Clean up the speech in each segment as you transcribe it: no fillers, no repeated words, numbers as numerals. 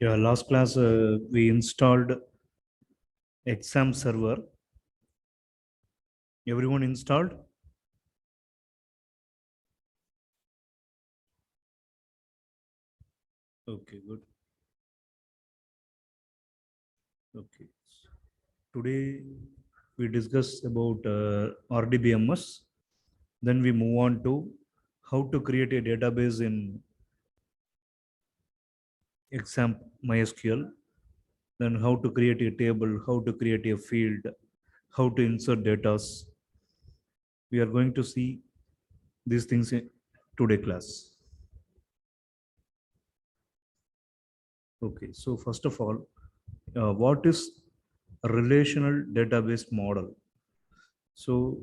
Yeah, last class we installed exam server. Everyone installed? Okay, good. Okay. Today we discuss about RDBMS. Then we move on to how to create a database in exam MySQL. Then how to create a table, how to create a field, how to insert data. We are going to see these things in today class. Okay, so first of all, what is a relational database model? So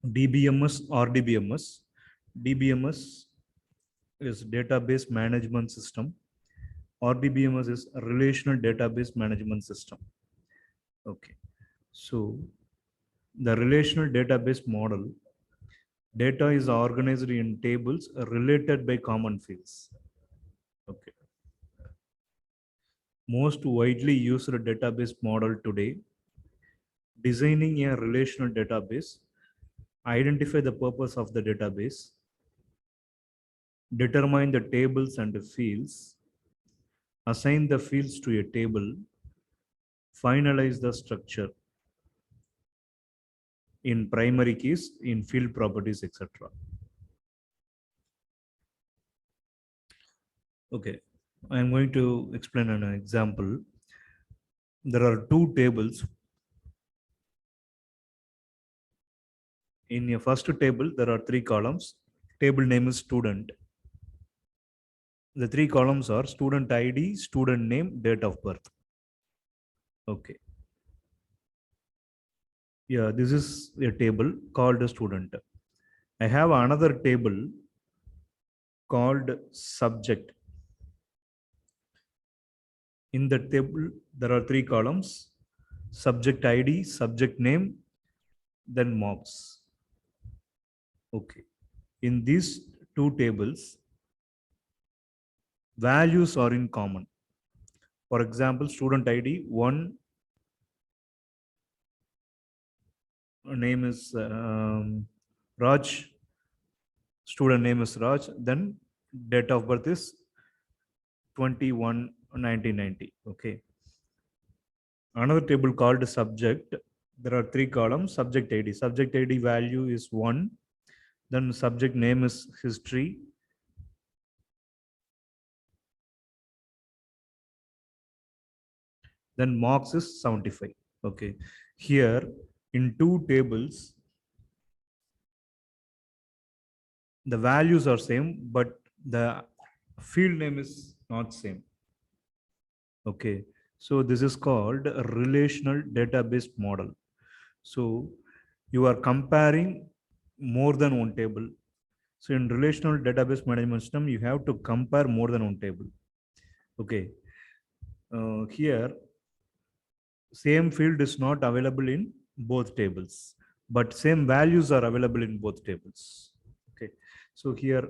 DBMS or DBMS, DBMS is database management system. RDBMS is a relational database management system. Okay, so the relational database model, data is organized in tables related by common fields. Okay, most widely used database model today, designing a relational database, identify the purpose of the database, determine the tables and the fields, assign the fields to a table, finalize the structure in primary keys, in field properties, etc. Okay, I'm going to explain an example. There are two tables. In your first table, there are three columns. Table name is student. The three columns are student ID, student name, date of birth. Okay. Yeah, this is a table called a student. I have another table called subject. In the table, there are three columns: subject ID, subject name, then marks. Okay. In these two tables, values are in common. For example, student ID, one name is Raj, student name is Raj, then date of birth is 21/1990. Okay. Another table called subject. There are three columns: subject ID. Subject ID value is 1. Then subject name is history. Then marks is 75. Okay. Here in two tables, the values are same, but the field name is not same. Okay. So this is called a relational database model. So you are comparing more than one table. So in relational database management system, you have to compare more than one table. Okay. Here, same field is not available in both tables, but same values are available in both tables. Okay. So here,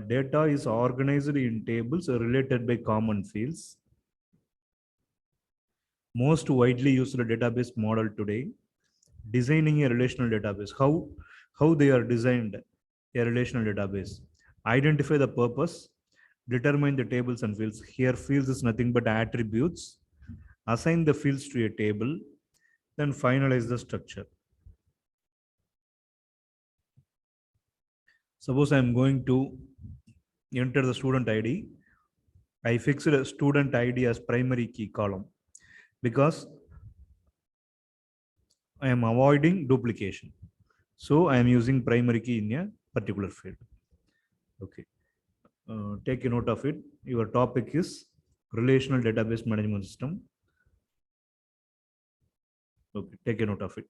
data is organized in tables related by common fields. Most widely used database model today, designing a relational database. How they are designed a relational database? Identify the purpose, determine the tables and fields. Here fields is nothing but attributes. Assign the fields to a table, then finalize the structure. Suppose I'm going to enter the student ID. I fixed a student ID as primary key column because I am avoiding duplication. So I am using primary key in a particular field. Okay. Take a note of it. Your topic is relational database management system. Okay, take a note of it.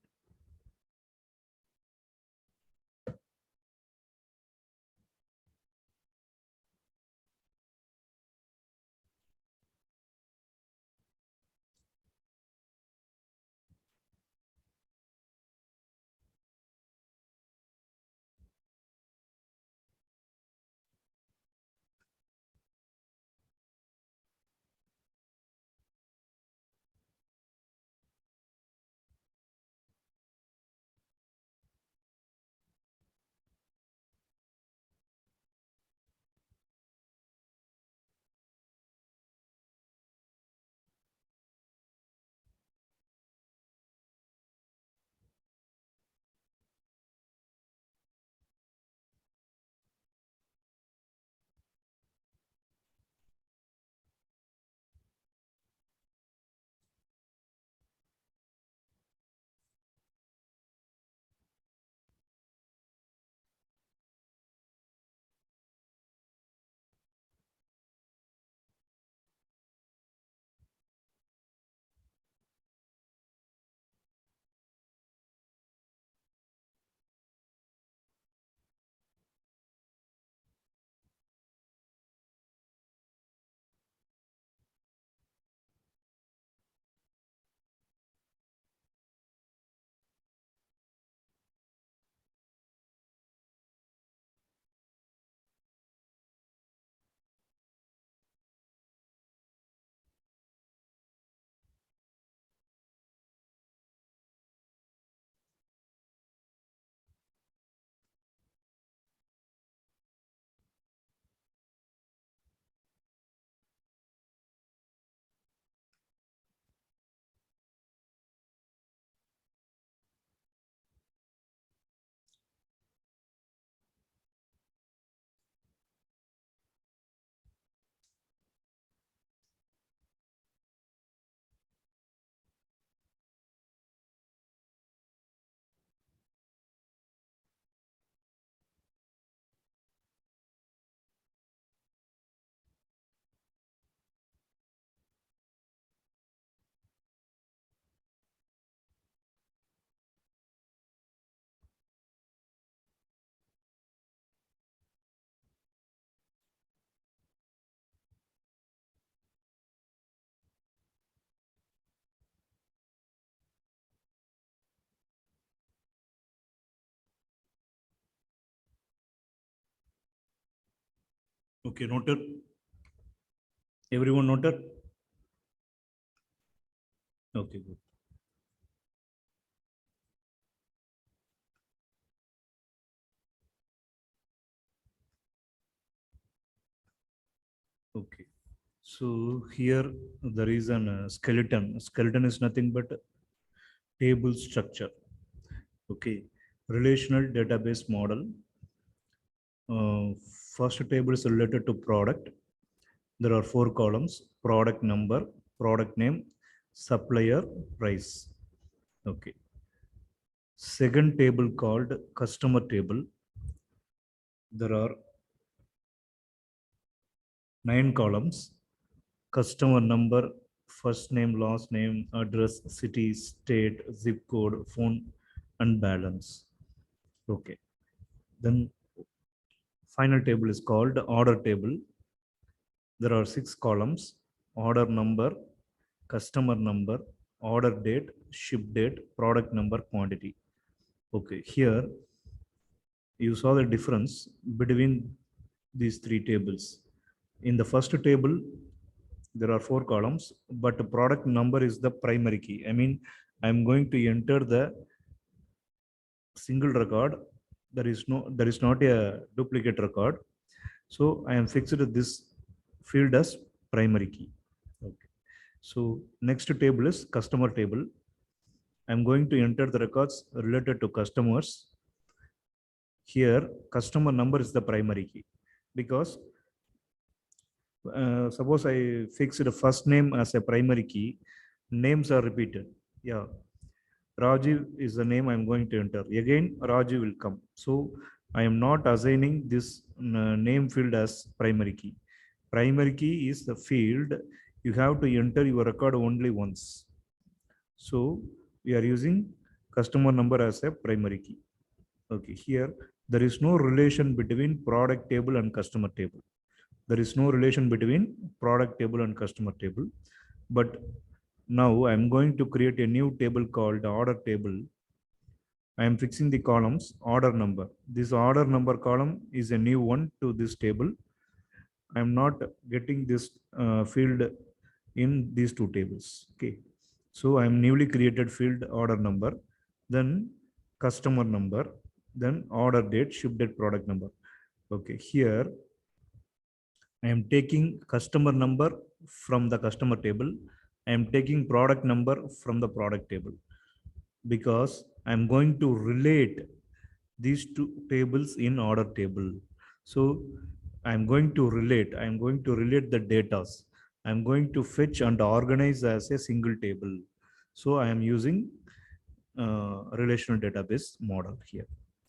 Okay, noted. Everyone noted? Okay, good. Okay. So here there is an skeleton. Skeleton is nothing but table structure. Okay. Relational database model. Uh, First table is related to product. There are four columns: product number, product name, supplier, price. Okay. Second table called customer table. There are nine columns: customer number, first name, last name, address, city, state, zip code, phone, and balance. Okay. Then final table is called order table. There are six columns: order number, customer number, order date, ship date, product number, quantity. Okay. Here you saw the difference between these three tables. In the first table, there are four columns, but the product number is the primary key. I mean, I'm going to enter the single record. There is not a duplicate record. So I am fixed this field as primary key. Okay. So next table is customer table. I'm going to enter the records related to customers. Here, customer number is the primary key because suppose I fix the first name as a primary key, names are repeated. Yeah, Rajiv is the name I'm going to enter. Again, Rajiv will come. So I am not assigning this name field as primary key. Primary key is the field you have to enter your record only once. So we are using customer number as a primary key. Okay, here there is no relation between product table and customer table. There is no relation between product table and customer table. But now I'm going to create a new table called order table. I am fixing the columns order number. This order number column is a new one to this table. I'm not getting this field in these two tables. Okay. So I'm newly created field order number, then customer number, then order date, ship date, product number. Okay. Here I am taking customer number from the customer table. I am taking product number from the product table because I'm going to relate these two tables in order table. So I'm going to relate the data. I'm going to fetch and organize as a single table. So I am using relational database model here.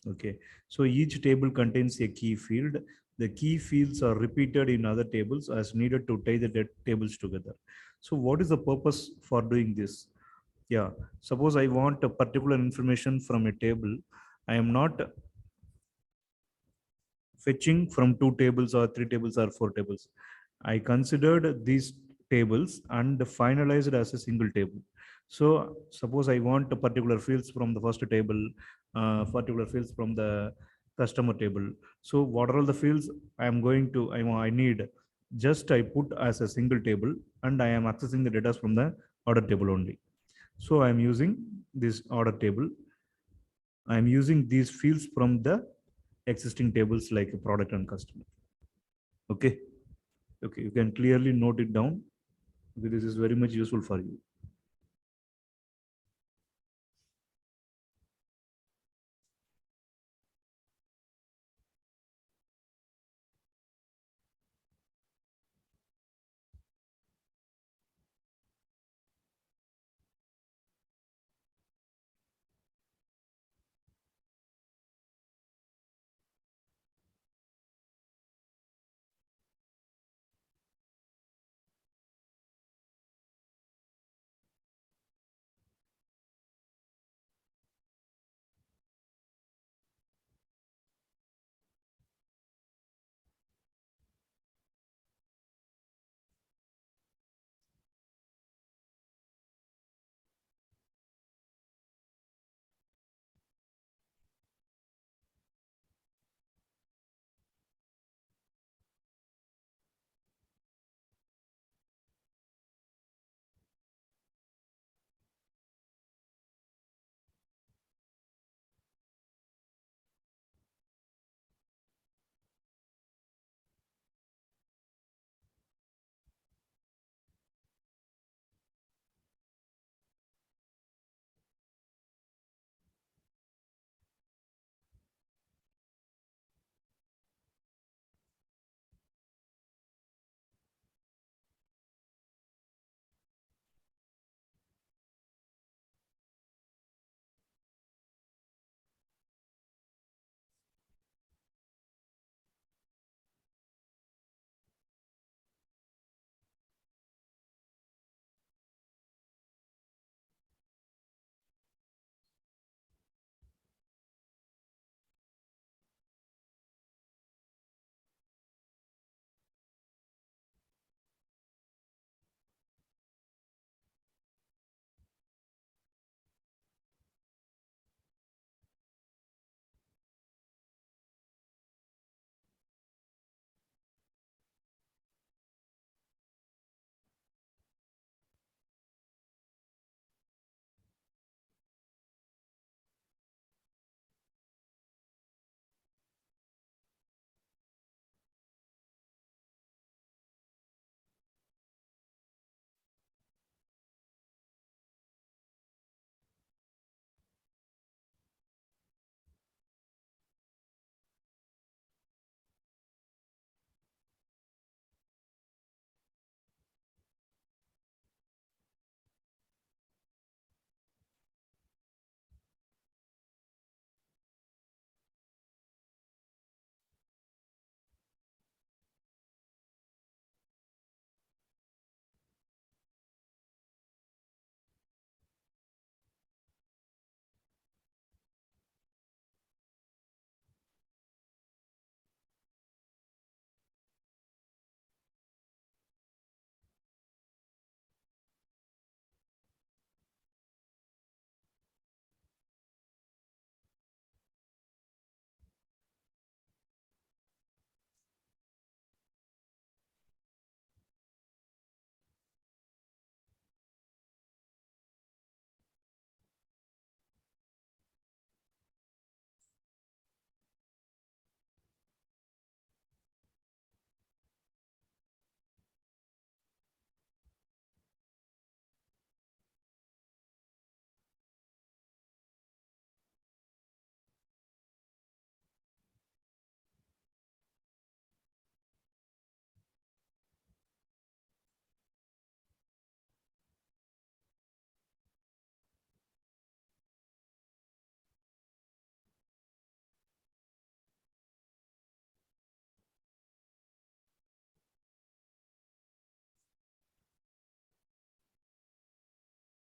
Okay. So each table contains a key field. The key fields are repeated in other tables as needed to tie the tables together. So what is the purpose for doing this? Yeah. Suppose I want a particular information from a table. I am not fetching from two tables or three tables or four tables. I considered these tables and finalized as a single table. So suppose I want a particular fields from the first table, particular fields from the customer table. So what are all the fields I need? Just I put as a single table and I am accessing the data from the order table only. So I am using this order table. I am using these fields from the existing tables like product and customer. Okay. Okay. You can clearly note it down because this is very much useful for you.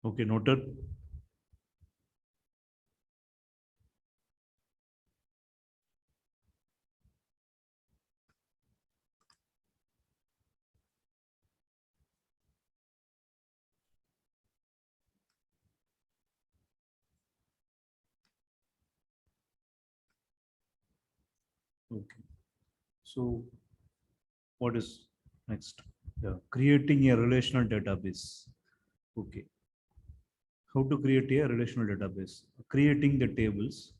Okay, noted. Okay. So what is next? Yeah, creating a relational database. Okay. How to create a relational database? Creating the tables.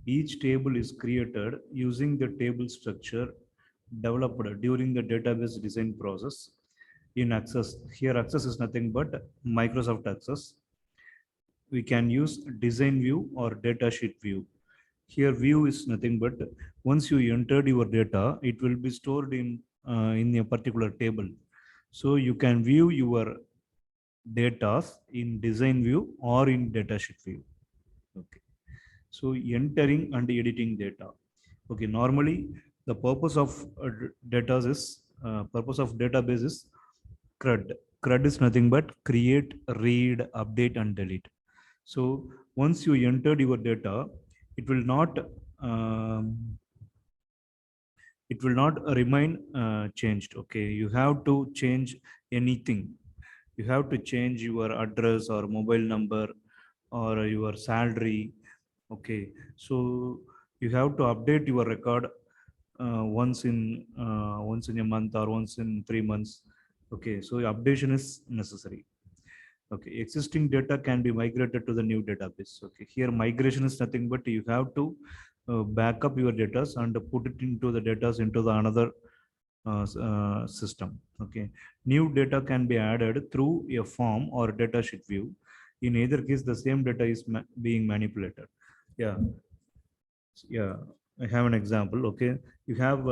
Each table is created using the table structure developed during the database design process in Access. Here, Access is nothing but Microsoft Access. We can use design view or datasheet view. Here, view is nothing but once you entered your data, it will be stored in a particular table. So you can view your data in design view or in datasheet view. Okay. So entering and editing data. Okay. Normally, the purpose of database is CRUD. CRUD is nothing but create, read, update, and delete. So once you entered your data, it will not um, it will not remain changed. Okay, you have to change anything. You have to change your address or mobile number or your salary. Okay, so you have to update your record once in a month or once in 3 months. Okay, so updation is necessary. Okay, existing data can be migrated to the new database. Okay, here migration is nothing but you have to back up your data and put it into the data into the another system. Okay, new data can be added through a form or data sheet view. In either case, the same data is being manipulated. Yeah, yeah, I have an example. Okay, you have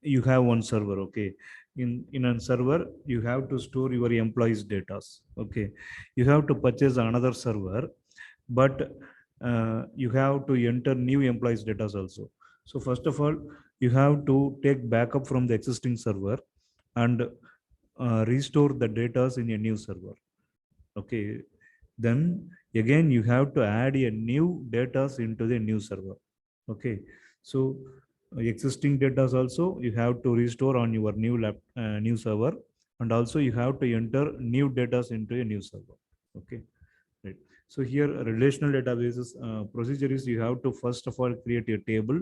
you have one server. Okay, in a server you have to store your employees data. Okay, you have to purchase another server, but you have to enter new employees data also. So first of all, you have to take backup from the existing server and restore the data in a new server. Okay, then again you have to add a new data into the new server. Okay, so existing data also you have to restore on your new server, and also you have to enter new data into a new server. Okay, right. So here relational databases procedure is you have to first of all create a table.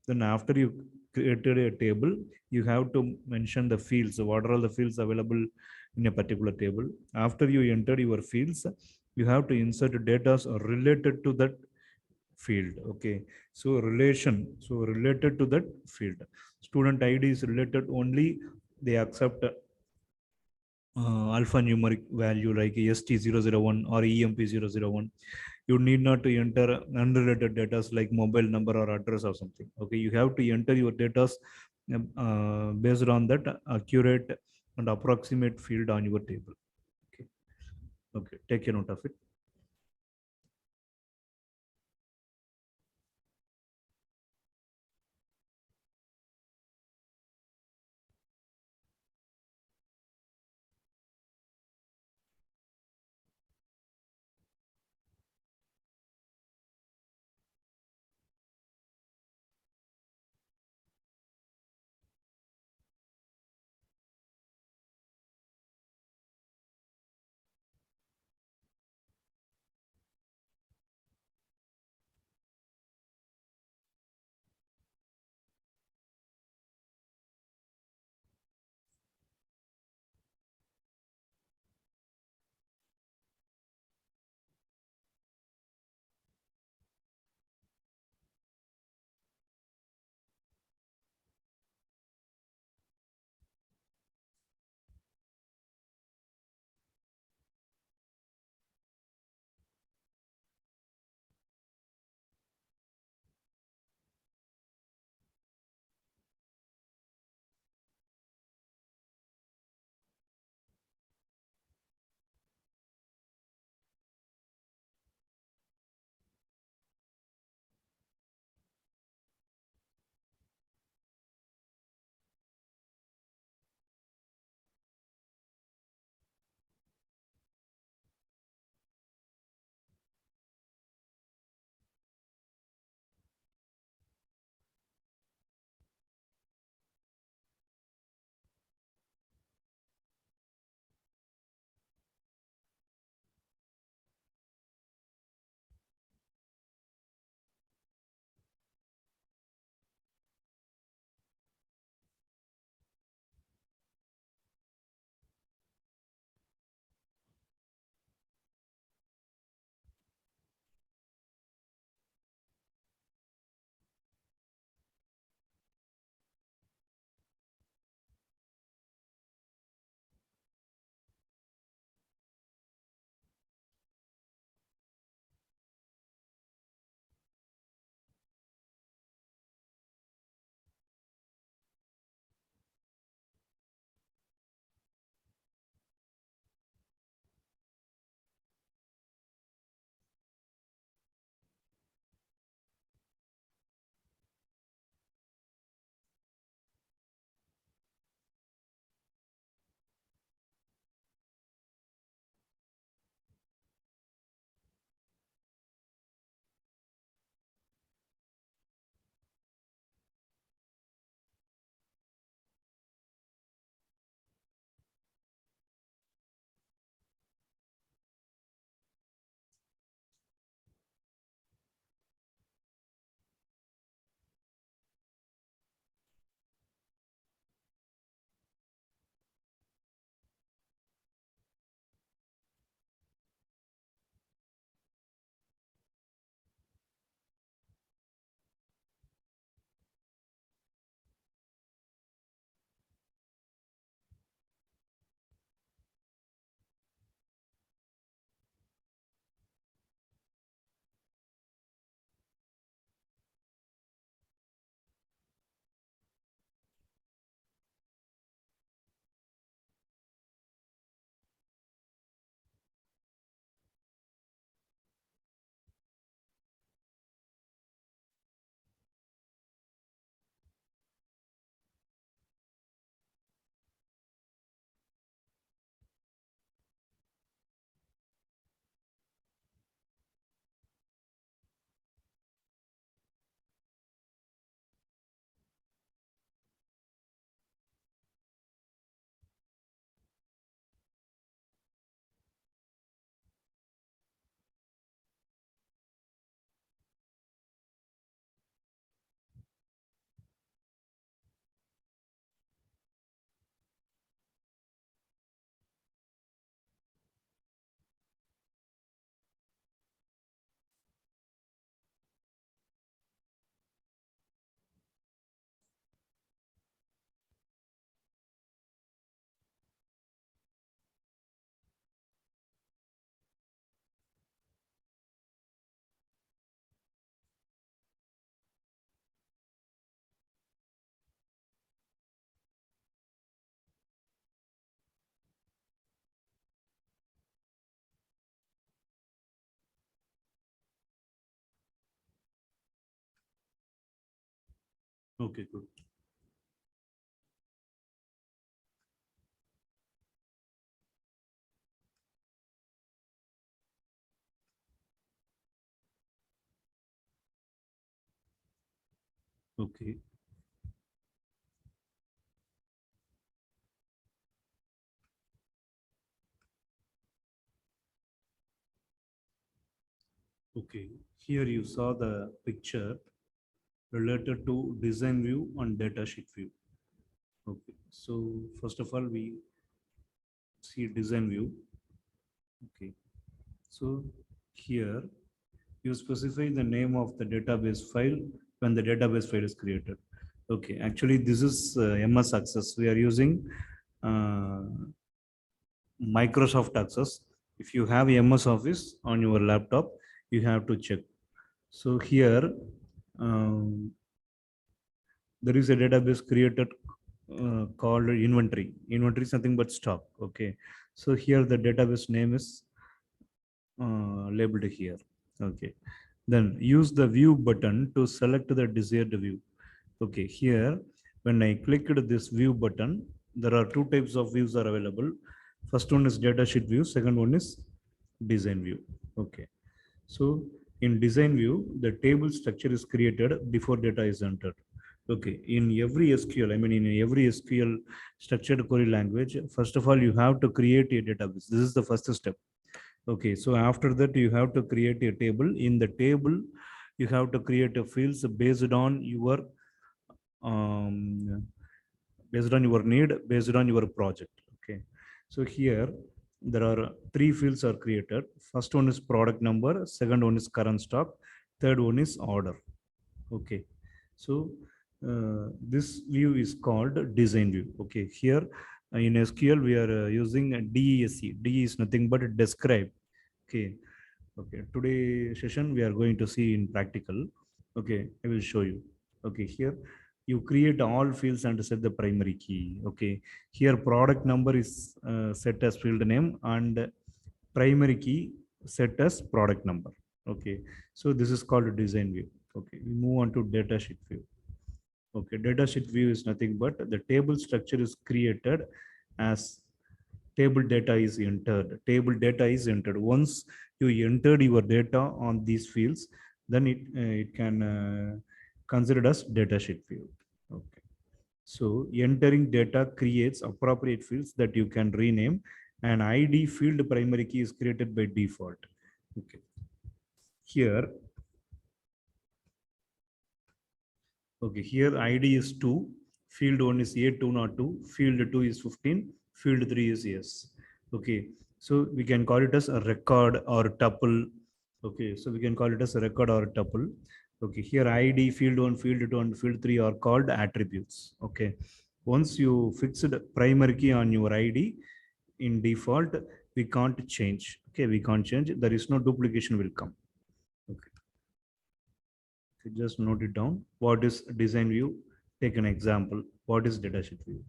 Then after you created a table, you have to mention the fields. So what are all the fields available in a particular table? After you enter your fields, you have to insert data related to that field. Okay, so related to that field. Student ID is related only. They accept alphanumeric value like ST001 or EMP001. You need not to enter unrelated data like mobile number or address or something. Okay, you have to enter your data based on that accurate and approximate field on your table. Okay, okay, take a note of it. Okay, good. Okay, okay. Here you saw the picture related to design view and datasheet view. Okay, so first of all, we see design view. Okay, so here you specify the name of the database file when the database file is created. Okay, actually, this is MS Access. We are using uh, Microsoft Access. If you have MS Office on your laptop, you have to check. So here, um, there is a database created called inventory. Inventory is nothing but stock. Okay, so here the database name is labeled here. Okay, then use the view button to select the desired view. Okay, here when I clicked this view button, there are two types of views are available. First one is datasheet view, second one is design view. Okay, so in design view, the table structure is created before data is entered. Okay, in every SQL, I mean in every SQL structured query language, first of all, you have to create a database. This is the first step. Okay, so after that, you have to create a table. In the table, you have to create a fields based on your um, need, based on your project. Okay, so here there are three fields are created. First one is product number, second one is current stock, third one is order. Okay, so this view is called design view. Okay, here in SQL we are using DESC. D is nothing but describe. Okay, okay, today session we are going to see in practical. Okay, I will show you. Okay, here you create all fields and set the primary key. Okay, here product number is set as field name and primary key set as product number. Okay, so this is called design view. Okay, we move on to datasheet view. Okay, datasheet view is nothing but the table structure is created as table data is entered. Table data is entered. Once you entered your data on these fields, then it can considered as datasheet view. Okay, so entering data creates appropriate fields that you can rename. An ID field primary key is created by default. Okay, here, okay, here ID is 2, field 1 is A202, field 2 is 15, field 3 is yes. Okay, so we can call it as a record or tuple. Okay, so we can call it as a record or a tuple. Okay, here ID, field 1, field 2, and field 3 are called attributes. Okay, once you fixed primary key on your ID in default, we can't change. Okay, we can't change. There is no duplication will come. Okay. You just note it down. What is design view? Take an example. What is datasheet view?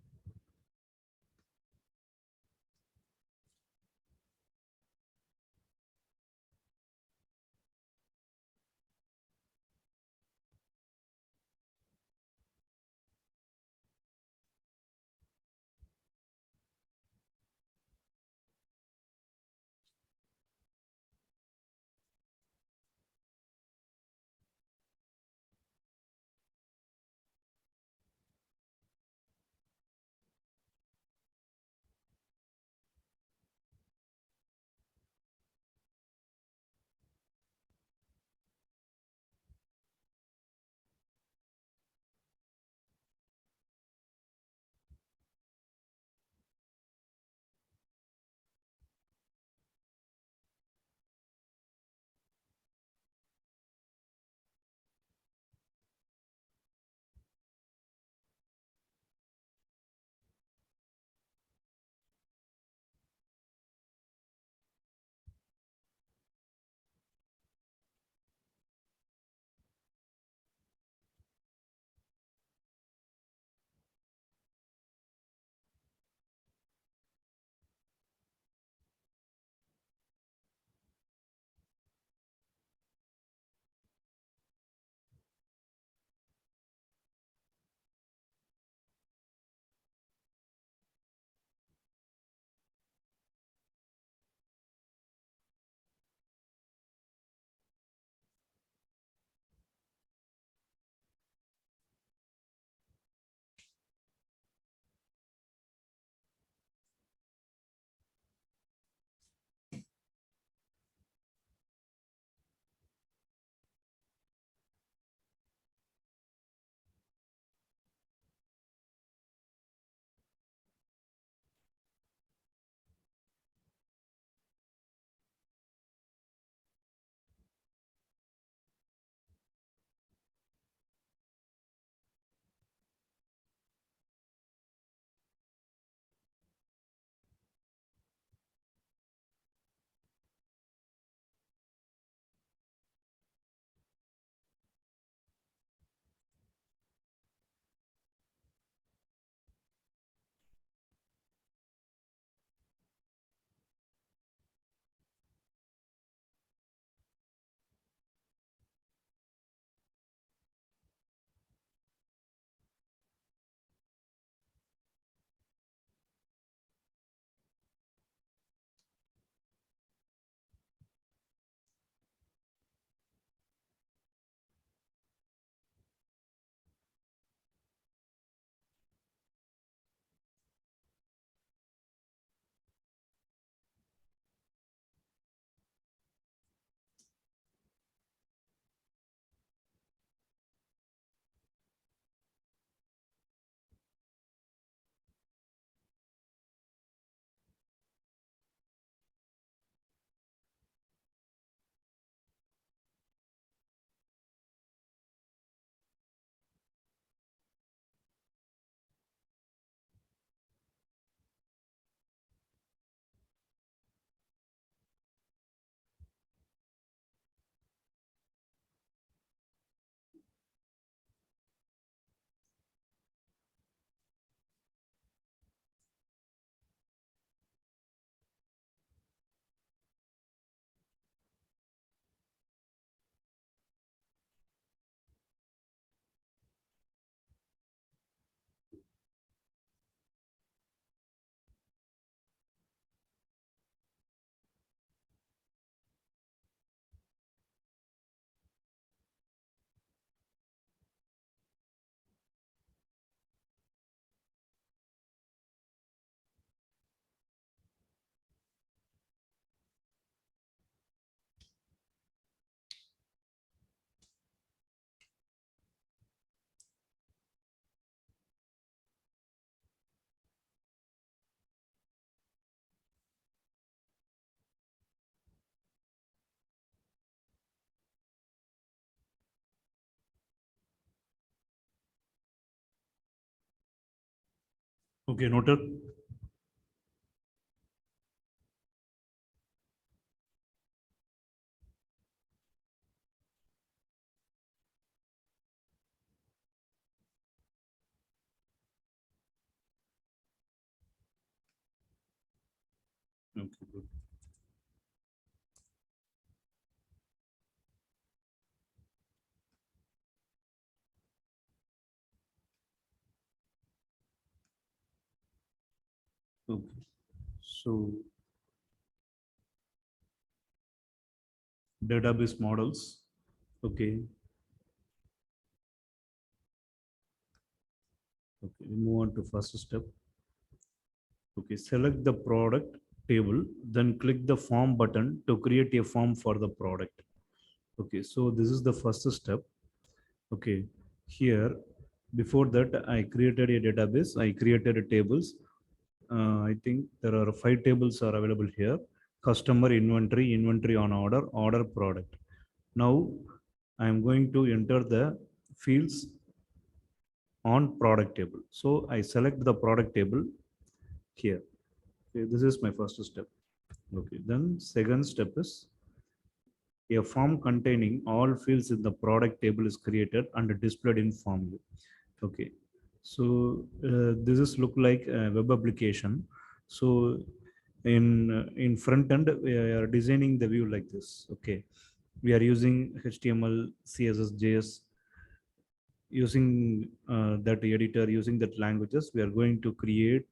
Okay, noted. Okay, good. Okay. So database models. Okay. Okay. We move on to first step. Okay. Select the product table, then click the form button to create a form for the product. Okay. So this is the first step. Okay. Here, before that, I created a database. I created a tables. I think there are 5 tables are available here: customer, inventory, inventory on order, order, product. Now I am going to enter the fields on product table. So I select the product table here. Okay, this is my first step. Okay, then second step is a form containing all fields in the product table is created and displayed in form view. Okay, so this is look like a web application. So in front end we are designing the view like this. Okay, we are using HTML, CSS, JS, using that editor, using that languages, we are going to create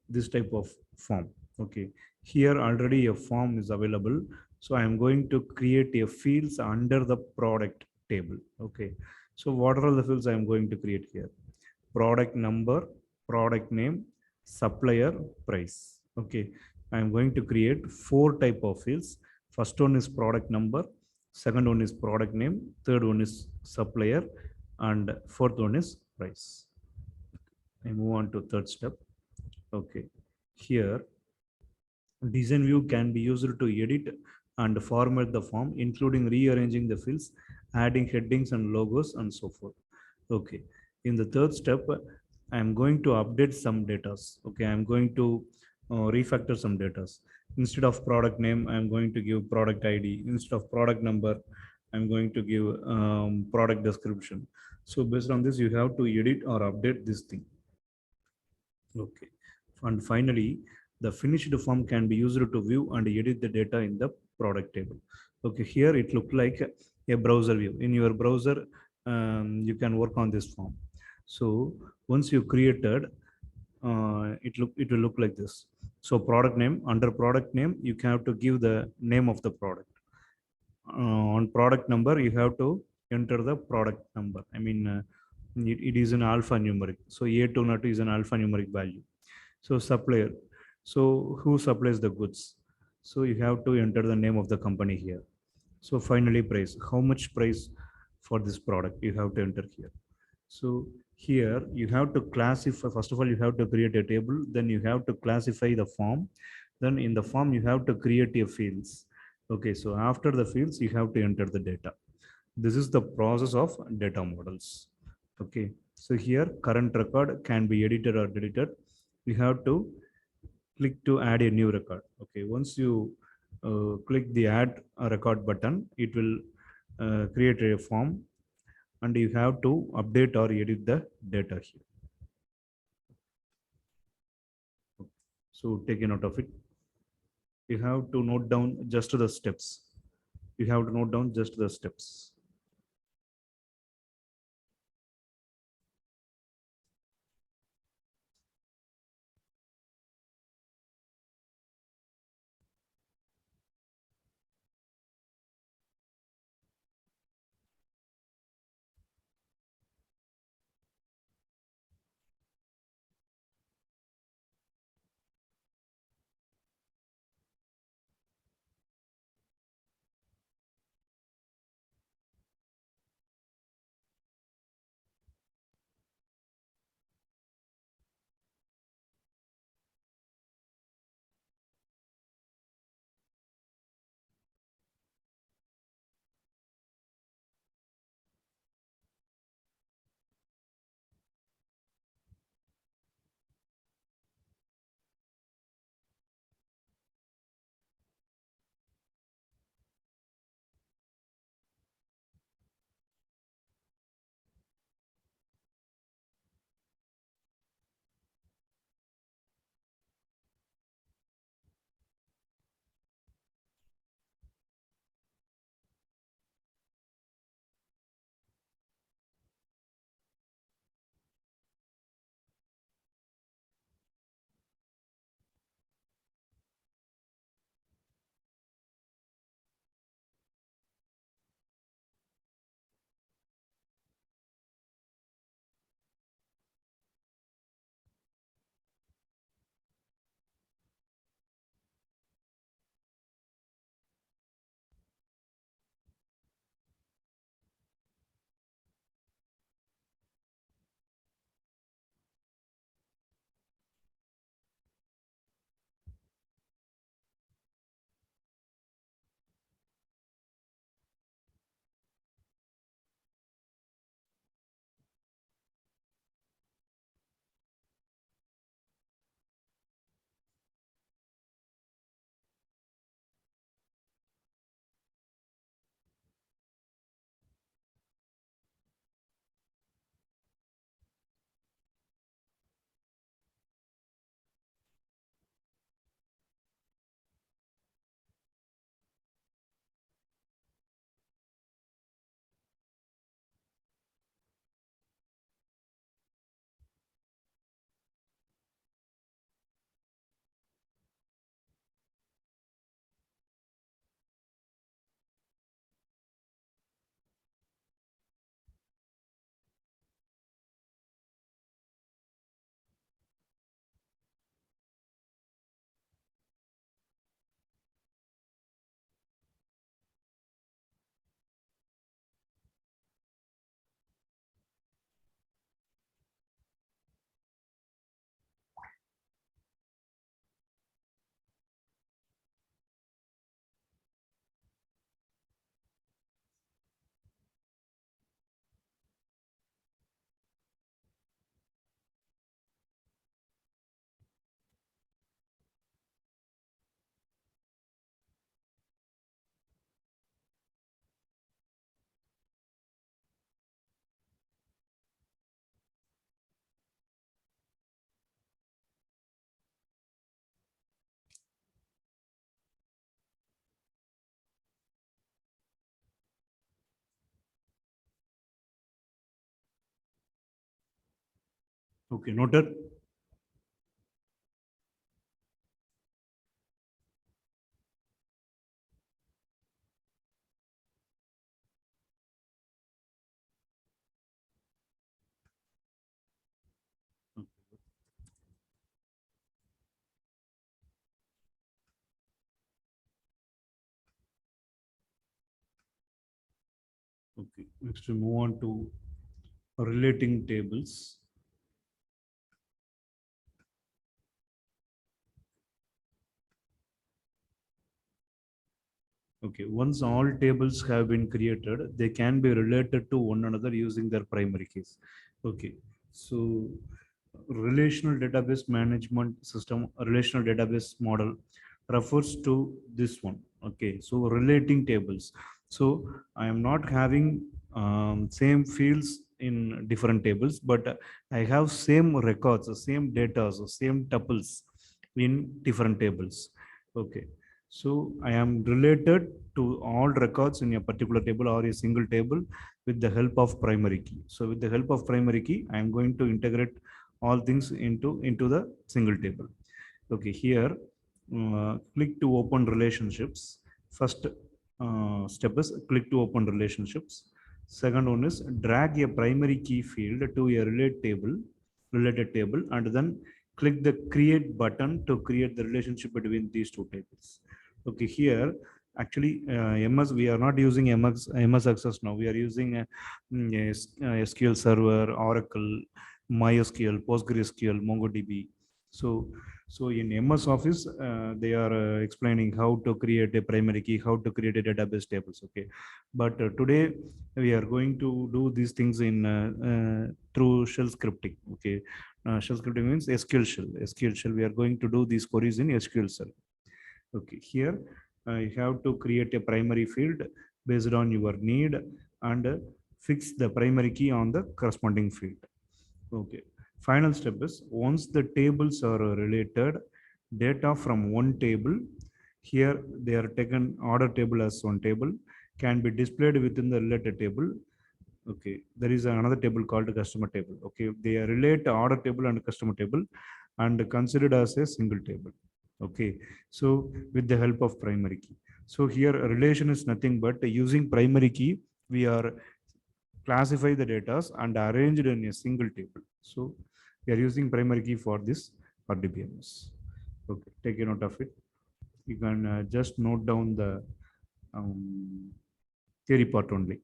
this type of form. Okay, here already a form is available, so I am going to create a fields under the product table. Okay, so what are all the fields I am going to create here? Product number, product name, supplier, price. Okay, I am going to create 4 type of fields. First one is product number, second one is product name, third one is supplier, and fourth one is price. I move on to third step. Okay, here design view can be used to edit and format the form, including rearranging the fields, adding headings and logos, and so forth. Okay, in the third step, I am going to update some data. Okay, I am going to refactor some data. Instead of product name, I am going to give product ID. Instead of product number, I'm going to give product description. So based on this, you have to edit or update this thing. Okay. And finally, the finished form can be used to view and edit the data in the product table. Okay, here it looked like a browser view. In your browser, you can work on this form. So once you created, it will look like this. So product name, under product name, you have to give the name of the product. On product number, you have to enter the product number. I mean, it is an alphanumeric. So A202 is an alphanumeric value. So supplier, so who supplies the goods? So you have to enter the name of the company here. So finally, price, how much price for this product, you have to enter here. So here you have to classify. First of all, you have to create a table, then you have to classify the form, then in the form you have to create a fields. Okay, so after the fields you have to enter the data. This is the process of data models. Okay, so here current record can be edited or deleted. You have to click to add a new record. Okay, once you click the add a record button, it will create a form, and you have to update or edit the data here. So take a note of it. You have to note down just the steps. You have to note down just the steps. Okay, noted. Okay, next we move on to relating tables. Okay, once all tables have been created, they can be related to one another using their primary keys. Okay, so relational database management system, relational database model refers to this one. Okay, so relating tables. So I am not having same fields in different tables, but I have same records, same data, so same tuples in different tables. Okay, so I am related to all records in a particular table or a single table with the help of primary key. So with the help of primary key, I am going to integrate all things into the single table. Okay, here click to open relationships. First step is click to open relationships. Second one is drag a primary key field to a related table, and then click the create button to create the relationship between these two tables. Okay, here actually MS, we are not using MS Access now. We are using SQL Server, Oracle, MySQL, PostgreSQL, MongoDB. So, so in MS Office, they are explaining how to create a primary key, how to create a database tables. Okay, but today we are going to do these things in through shell scripting. Okay, shell scripting means SQL shell. SQL shell. We are going to do these queries in SQL shell. Okay, here you have to create a primary field based on your need and fix the primary key on the corresponding field. Okay. Final step is once the tables are related, data from one table, here they are taken order table as one table, can be displayed within the related table. Okay. There is another table called customer table. Okay. They relate order table and customer table and considered as a single table. Okay. So with the help of primary key. So here a relation is nothing but using primary key, we are classify the data and arrange it in a single table. So we are using primary key for this for DBMS. Okay, take a note of it. You can just note down the um, theory part only.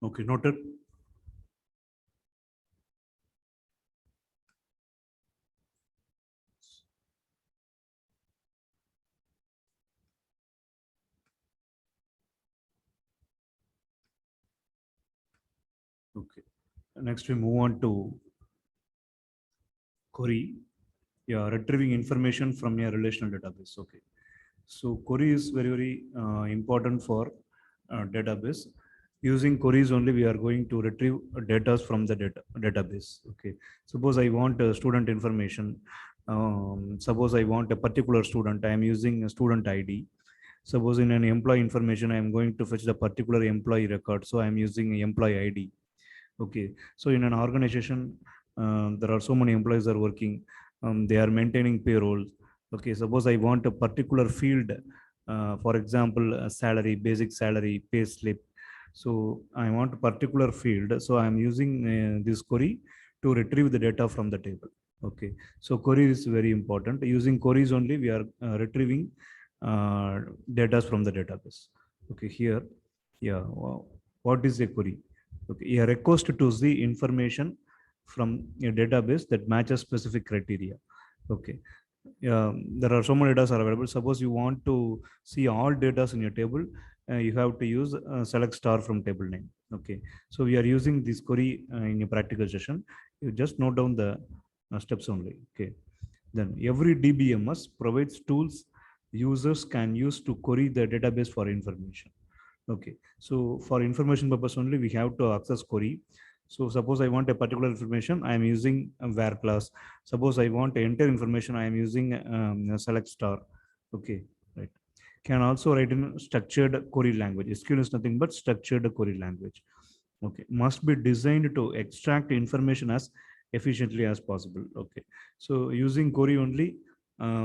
Okay, noted. Next, we move on to query. Yeah, retrieving information from your relational database. Okay. So query is very important for database. Using queries only, we are going to retrieve data from the database. Okay. Suppose I want student information. Suppose I want a particular student. I am using a student ID. Suppose in an employee information, I am going to fetch the particular employee record. So I am using employee ID. Okay. So in an organization, there are so many employees are working. They are maintaining payrolls. Okay. Suppose I want a particular field, for example, salary, basic salary, pay slip. So I want a particular field. So I'm using this query to retrieve the data from the table. Okay. So query is very important. Using queries only, we are retrieving data from the database. Okay. Here, yeah. Wow. What is a query? Okay, a request to see information from a database that matches specific criteria. Okay, there are so many data are available. Suppose you want to see all data in your table, you have to use select star from table name. Okay, so we are using this query in a practical session. You just note down the steps only. Okay, then every DBMS provides tools users can use to query the database for information. Okay, so for information purpose only, we have to access query. So suppose I want a particular information, I am using a where class. Suppose I want to enter information, I am using a select star. Okay, right. Can also write in structured query language. SQL is nothing but structured query language. Okay, must be designed to extract information as efficiently as possible. Okay, so using query only,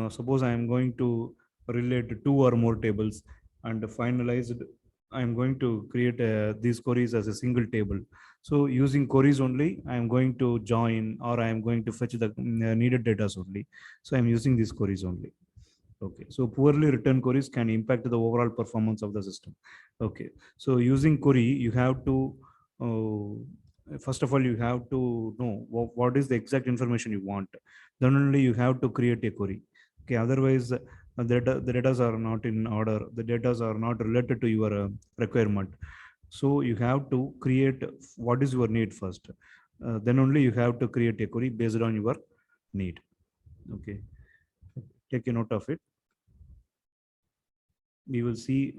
suppose I am going to relate two or more tables and finalized, I am going to create these queries as a single table. So using queries only, I am going to join or I am going to fetch the needed data only. So I am using these queries only. Okay, so poorly written queries can impact the overall performance of the system. Okay, so using query, you have to first of all you have to know what is the exact information you want. Then only you have to create a query. Okay, otherwise the data are not in order. The data are not related to your requirement. So you have to create what is your need first. Then only you have to create a query based on your need. Okay, take a note of it. We will see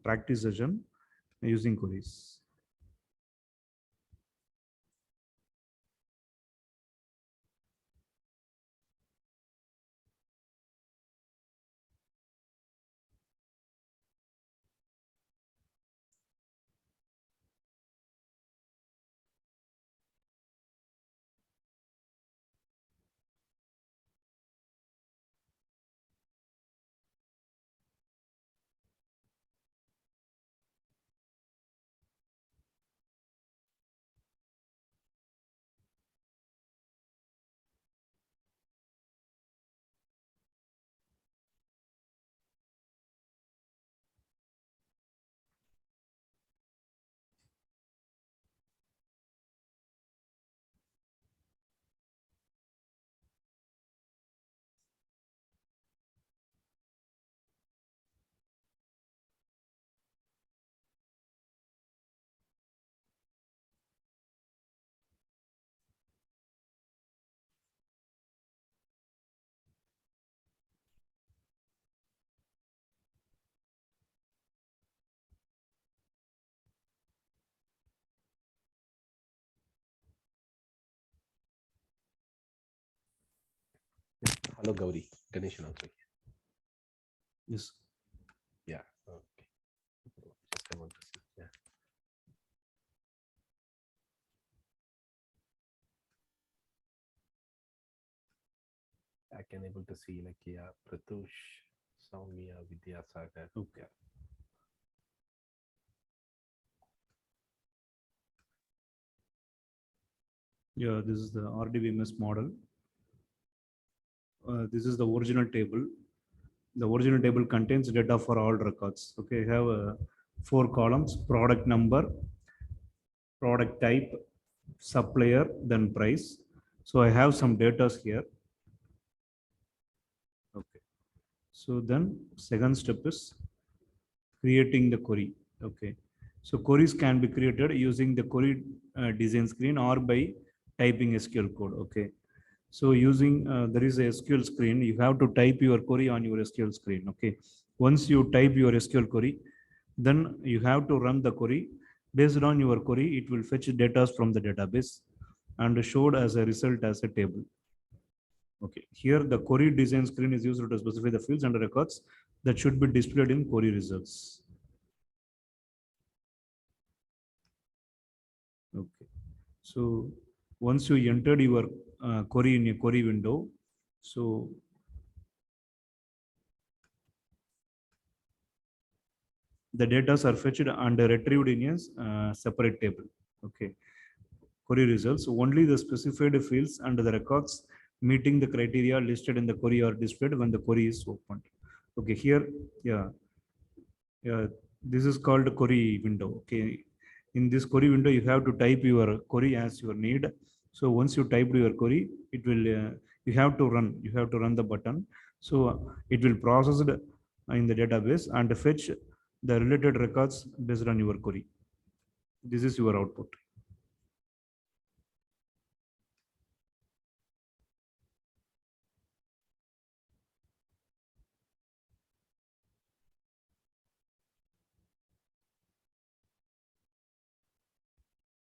practice session using queries. Hello, Gauri. Ganeshan also. Yes. Yeah. Okay. Just I want to see. Yeah. I can able to see like yeah, Pratush, Soumya, Vidyasagar. Okay. Yeah, this is the RDBMS model. This is the original table. The original table contains data for all records. Okay, I have four columns: product number, product type, supplier, then price. So I have some data here. Okay. So then second step is creating the query. Okay. So queries can be created using the query design screen or by typing SQL code. Okay. So using there is a SQL screen, you have to type your query on your SQL screen. Okay. Once you type your SQL query, then you have to run the query. Based on your query, it will fetch data from the database and showed as a result as a table. Okay. Here the query design screen is used to specify the fields and records that should be displayed in query results. Okay. So once you entered your query in a query window, so the data are fetched and retrieved in a separate table. Okay. Query results, only the specified fields and the records meeting the criteria listed in the query are displayed when the query is opened. Okay, here, yeah, yeah, this is called query window. Okay, in this query window, you have to type your query as your need. So once you type your query, it will you have to run. You have to run the button. So it will process it in the database and fetch the related records based on your query. This is your output.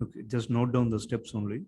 Okay, just note down the steps only.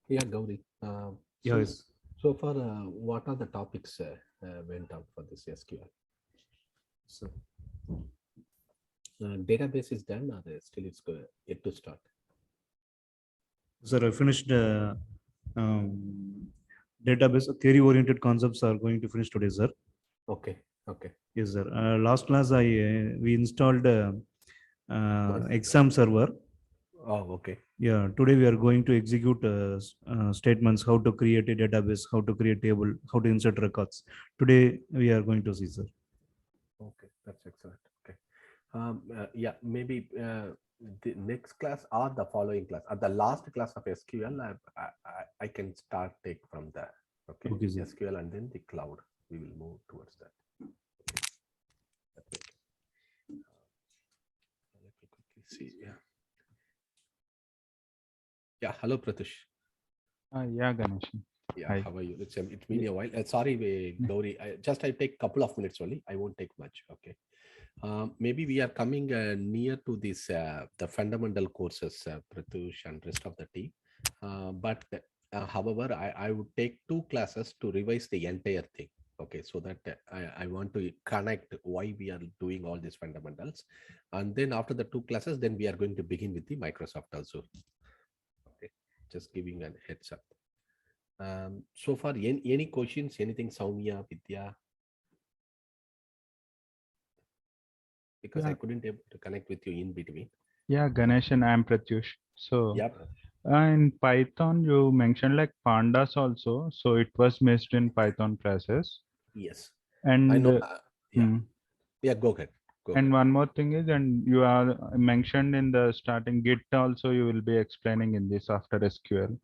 Yeah, Gauri. Yes. So far, what are the topics went out for this SQL? So, Database is done, or still it's yet to start? sir, I finished um, database query-oriented concepts are going to finish today, sir. Okay, okay. Yes, sir. Last class, we installed Nice. exam server. Oh, okay. Yeah, today we are going to execute statements, how to create a database, how to create table, how to insert records. Today we are going to see, sir. Okay, that's excellent. Okay. Yeah, maybe the next class or the following class, or the last class of SQL, I can start take from there. Okay, Okay, sir. SQL and then the cloud. We will move towards that. Okay. Let me quickly see. Yeah. Yeah. Hello, Pratush. Yeah, Ganesh. Yeah. Hi. How are you? It's been a while. Sorry, Gauri. I take couple of minutes only. I won't take much. Okay. Maybe we are coming near to this the fundamental courses, Pratush and rest of the team. But however, I would take 2 classes to revise the entire thing. Okay, so that I want to connect why we are doing all these fundamentals, and then after the 2 classes, then we are going to begin with the Microsoft Azure. Okay, just giving a heads up. So far, any questions? Anything, Soumya, Vidya? Because I Yeah, couldn't able to connect with you in between. yeah, Ganesh and I'm Pratyush. So Yep. In Python, you mentioned like pandas also. So it was missed in Python classes. Yes, I And know. Yeah, hmm. yeah. Go ahead. Go And ahead. one more thing is, and you are mentioned in the starting Git also, you will be explaining in this after SQL.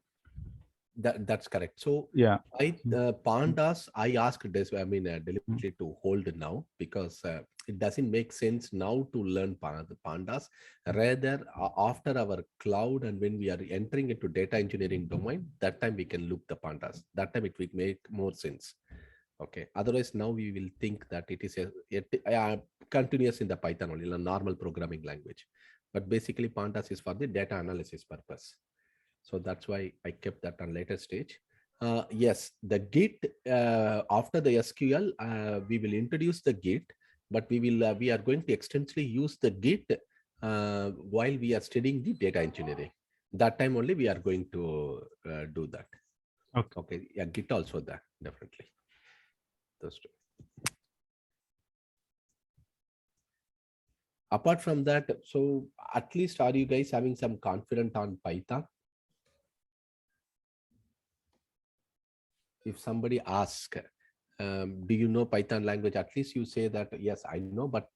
That's correct. So Yeah. pandas, I asked this, I mean, Mm. deliberately to hold now because it doesn't make sense now to learn the pandas. Rather, after our cloud and when we are entering into data engineering domain, that time we can look the pandas. That time it will make more sense. Okay. Otherwise, now we will think that it is continuous in the Python only, a normal programming language. But basically, pandas is for the data analysis purpose. So that's why I kept that on later stage. Yes, the Git after the SQL, we will introduce the Git, but we are going to extensively use the Git while we are studying the data engineering. That time only we are going to do that. Okay. Okay, yeah, Git also that definitely. Those two. Apart from that, so at least are you guys having some confidence on Python? If somebody asks, do you know Python language? At least you say that, yes, I know, but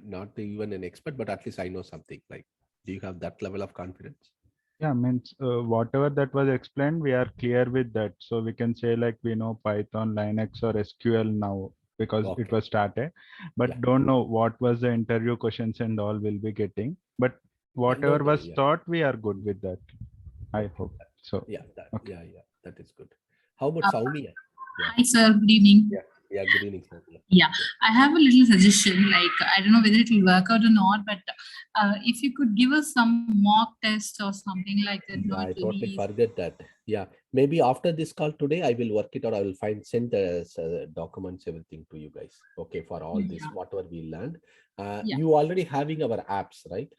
not even an expert, but at least I know something. Like, do you have that level of confidence? Yeah, means whatever that was explained, we are clear with that. So we can say like we know Python, Linux, or SQL now because it Okay. was started, but Yeah. don't know what was the interview questions and all we'll be getting. But Yeah, whatever don't worry. was Yeah. taught, we are good with that. I Okay. hope so. Yeah. That, Okay. yeah. That is good. How about Uh, Soumya? Yeah. Hi, sir. Good evening. Yeah. Yeah. Good evening, Soumya. Yeah, I have a little suggestion. Like, I don't know whether it will work out or not, but if you could give us some mock test or something like that, Yeah, I it will be totally easy. forget that. Yeah, maybe after this call today, I will work it out. I will send the documents, everything to you guys. Okay, for all this, Yeah, whatever we learned. yeah. You already having our apps, right?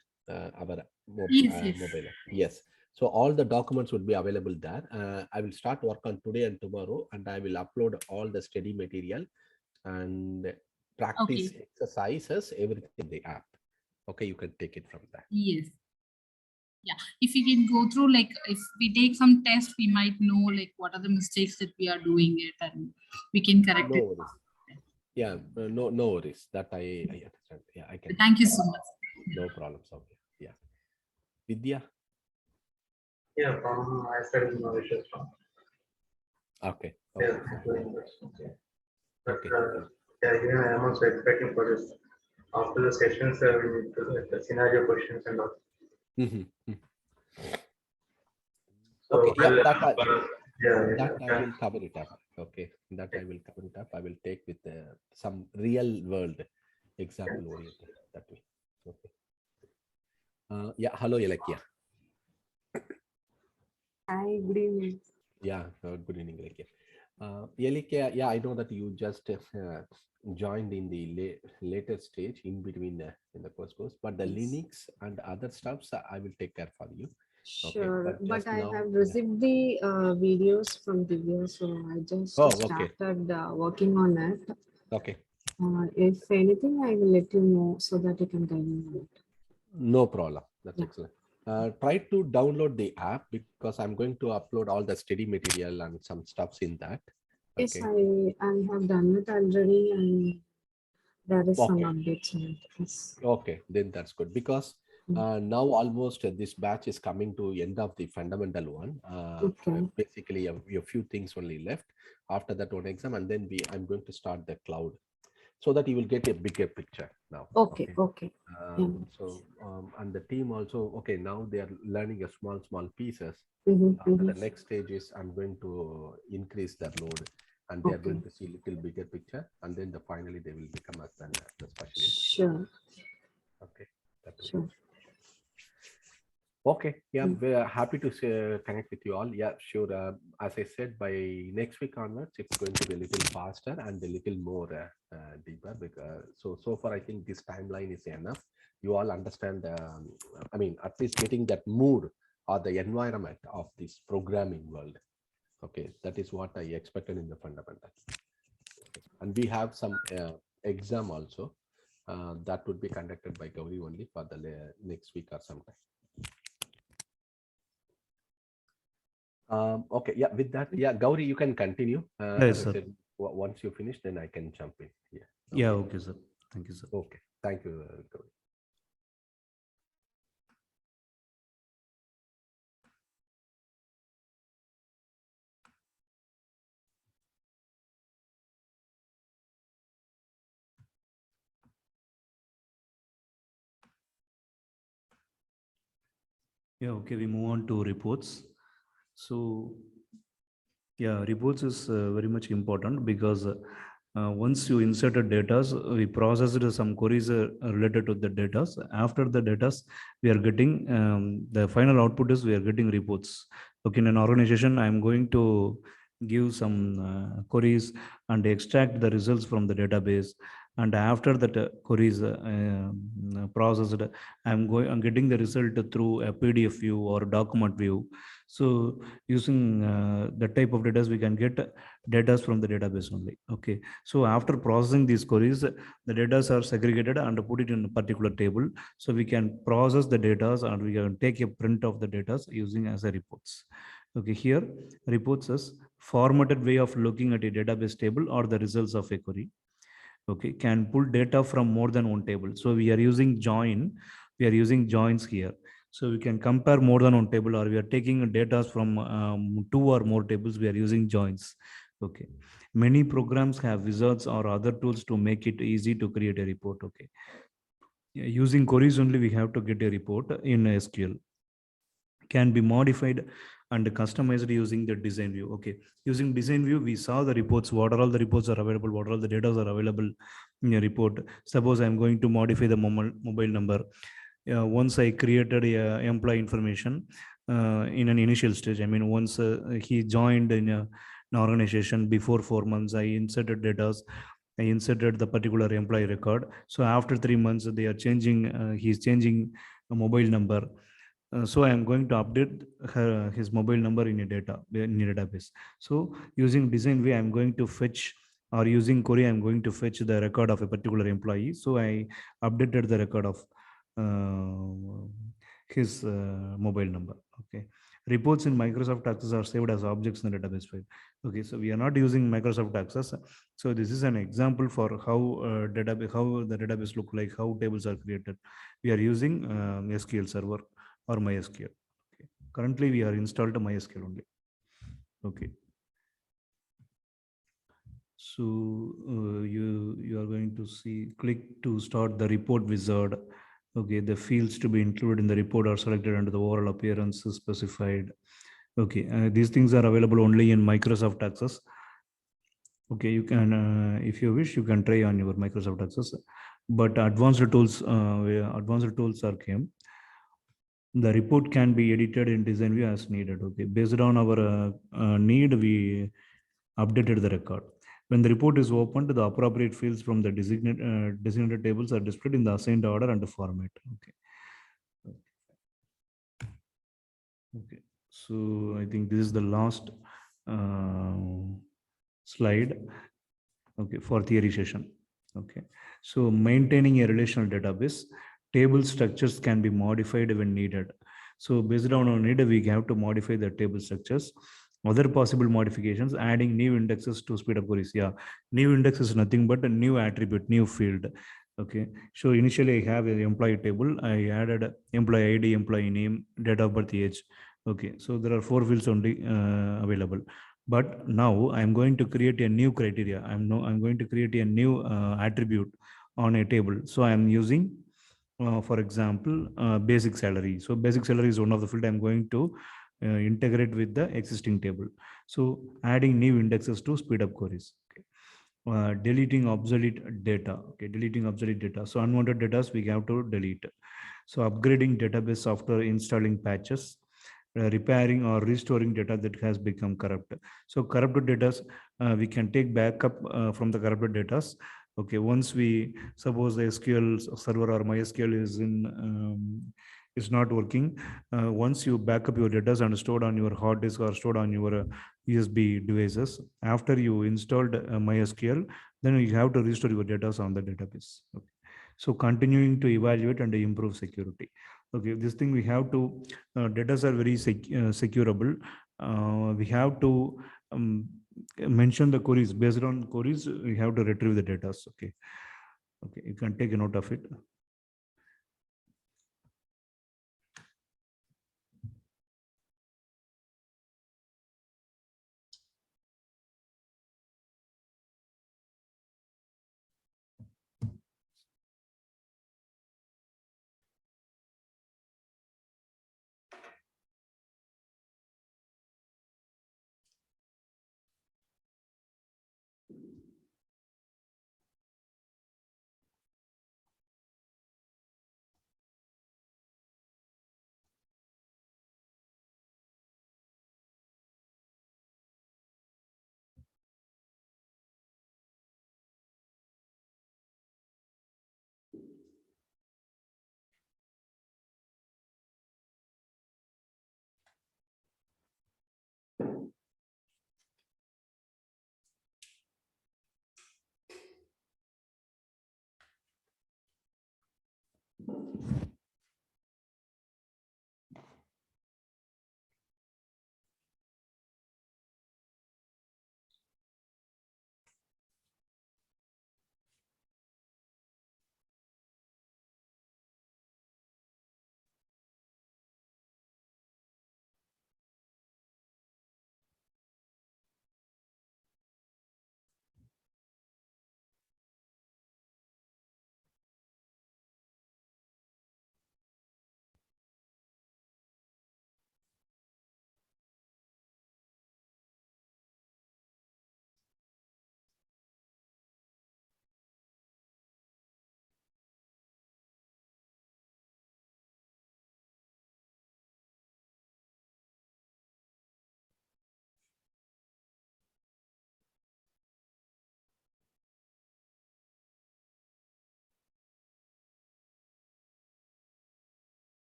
Our Yes, yes. mobile app. Yes. So all the documents would be available there. I will start work on today and tomorrow, and I will upload all the study material and practice Okay. exercises, everything in the app. Okay, you can take it from there. Yes. Yeah. If we can go through, like, if we take some test, we might know, like, what are the mistakes that we are doing it and we can correct No it. worries. Yeah, no worries. That I understand. Yeah, I can take Thank you that. so much. No problems. Okay. Yeah. Vidya. Yeah, from my side, no issues from. Okay. Yeah, Okay. Fine. doing this. Okay. But Okay. yeah, even I am also expecting for this. After the sessions, we need to like the scenario questions and all. Mm-hmm. So Okay. Yeah. well, yeah, That I yeah. will cover it up. Okay. That I will cover it up. I will take with some real world example oriented that way. Okay. Yeah. Hello, Ilakia. Hi, good evening. Yeah. Good evening, Ilakia. Ilakia. Yeah, I know that you just joined in the later stage in between in the course, but the Yes. Linux and other stuffs I will take care for you. Okay, Sure, but but just I now, have yeah. received the videos from Divya, so I just Oh, okay, started working on it. okay, If anything, I will let you know so that you can guide me on it. no problem. That's Yeah. excellent. Try to download the app because I'm going to upload all the study material and some stuffs in that. Yes, Okay, I have done it already, and there is some okay, updates on it. Yes. okay. Then that's good because Mm. now almost this batch is coming to end of the fundamental one. Okay. Basically, a few things only left after that one exam, and then I'm going to start the cloud so that you will get a bigger picture now. Okay. Okay. Yeah. And the team also, okay, now they are learning a small pieces. Mm-hmm. The next stage is I'm going to increase their load and they are Okay. going to see little bigger picture and then finally they will become as the specialist. Sure. Okay. That way. Sure. Okay, yeah, Mm. we're happy to connect with you all. Yeah, sure. As I said, by next week onwards, it's going to be a little faster and a little more deeper. Because so far, I think this timeline is enough. You all understand. I mean, at least getting that mood or the environment of this programming world. Okay, that is what I expected in the fundamental. And we have some exam also that would be conducted by Gauri only for the next week or sometime. Okay, yeah, with that, yeah, Gauri, you can continue. Yes, As I sir. said, once you finish, then I can jump in. Yeah. Yeah, Okay. okay, sir. Thank you, sir. Okay. Thank you, Gauri. Yeah, okay, we move on to reports. So, yeah, reports is very much important because once you inserted data, we processed some queries related to the data. After the data, we are getting the final output is we are getting reports. Okay, in an organization, I'm going to give some queries and extract the results from the database. And after that queries processed, I'm getting the result through a PDF view or document view. So using that type of data, we can get data from the database only. Okay, so after processing these queries, the data are segregated and put it in a particular table, so we can process the data and we can take a print of the data using as a reports. Okay, here reports is formatted way of looking at a database table or the results of a query. Okay, can pull data from more than one table. So we are using join, we are using joins here. So we can compare more than one table, or we are taking data from two or more tables, we are using joins. Okay, many programs have wizards or other tools to make it easy to create a report. Okay, using queries only we have to get a report in SQL, can be modified and customized using the design view. Okay, using design view, we saw the reports, what are all the reports are available, what are all the data are available in a report. Suppose I'm going to modify the mobile number. Once I created a employee information in an initial stage, I mean, once he joined in an organization before 4 months, I inserted data, I inserted the particular employee record. So after 3 months, they are changing, he's changing a mobile number. So I am going to update his mobile number in a database. So using design way, I'm going to fetch, or using query, I'm going to fetch the record of a particular employee. So I updated the record of his mobile number. Okay. Reports in Microsoft Access are saved as objects in the database file. Okay, so we are not using Microsoft Access. So this is an example for how how the database look like, how tables are created. We are using SQL Server or MySQL. Okay. Currently, we are installed MySQL only. Okay. So you are going to see, click to start the report wizard. Okay, the fields to be included in the report are selected under the overall appearance specified. Okay, these things are available only in Microsoft Access. Okay, you can, if you wish, you can try on your Microsoft Access. But advanced tools are came. The report can be edited in design view as needed. Okay, based on our need, we updated the record. When the report is opened, the appropriate fields from the designated tables are displayed in the assigned order and format. Okay. Okay. So I think this is the last slide. Okay, for theory session. Okay. So maintaining a relational database, table structures can be modified when needed. So based on our need, we have to modify the table structures. Other possible modifications, adding new indexes to speed up queries. Yeah, new index is nothing but a new attribute, new field. Okay, so initially I have an employee table. I added employee ID, employee name, date of birth, age. Okay, so there are 4 fields only available. But now I'm going to create a new criteria. I'm going to create a new attribute on a table. So I'm using, for example, basic salary. So basic salary is one of the field I'm going to integrate with the existing table. So adding new indexes to speed up queries. Okay. Deleting obsolete data. Okay, deleting obsolete data. So unwanted data we have to delete. So upgrading database software, installing patches, repairing or restoring data that has become corrupt. So corrupted data, we can take backup from the corrupted data. Okay, once we suppose the SQL server or MySQL is not working, once you backup your data and stored on your hard disk or stored on your USB devices, after you installed MySQL, then you have to restore your data on the database. Okay. So continuing to evaluate and improve security. Okay, this thing we have to, data are very securable. we have to mention the queries. Based on queries, we have to retrieve the data. Okay. Okay, you can take a note of it.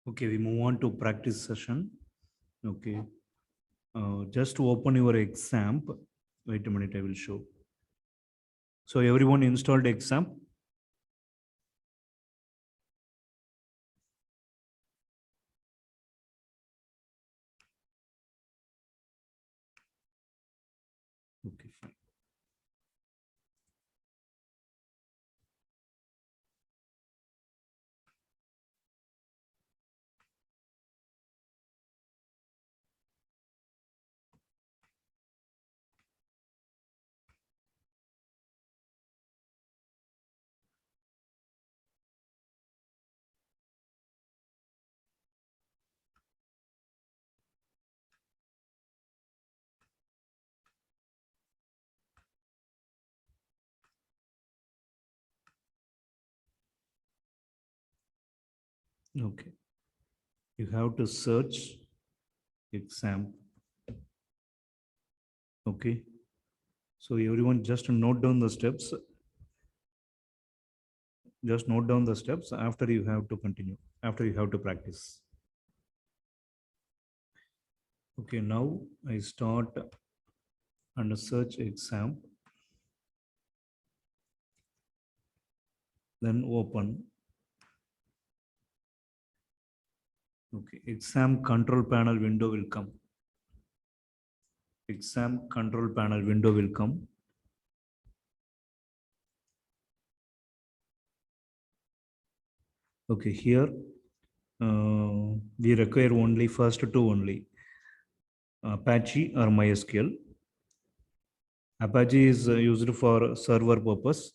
Okay, we move on to practice session. Okay. Just to open your exam. Wait a minute, I will show. So everyone installed exam. Okay, fine. Okay. You have to search exam. Okay. So everyone just note down the steps. Just note down the steps after you have to continue, after you have to practice. Okay, now I start and search exam. Then open. Okay, exam control panel window will come. Exam control panel window will come. Okay, here we require only first two only, Apache or MySQL. Apache is used for server purpose.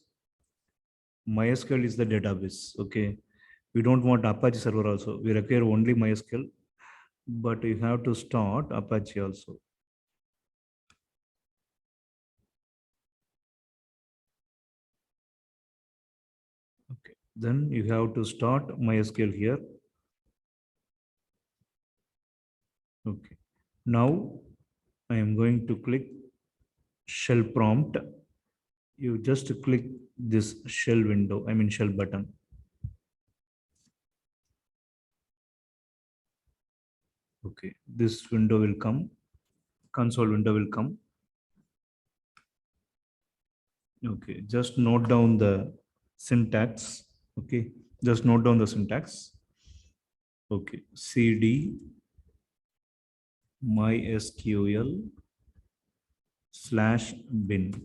MySQL is the database. Okay, we don't want Apache server also. We require only MySQL, but you have to start Apache also. Okay, then you have to start MySQL here. Okay, now I am going to click shell prompt. You just click this shell window, I mean shell button. Okay, this window will come, console window will come. Okay, just note down the syntax. Okay, just note down the syntax. Okay, cd mysql /bin,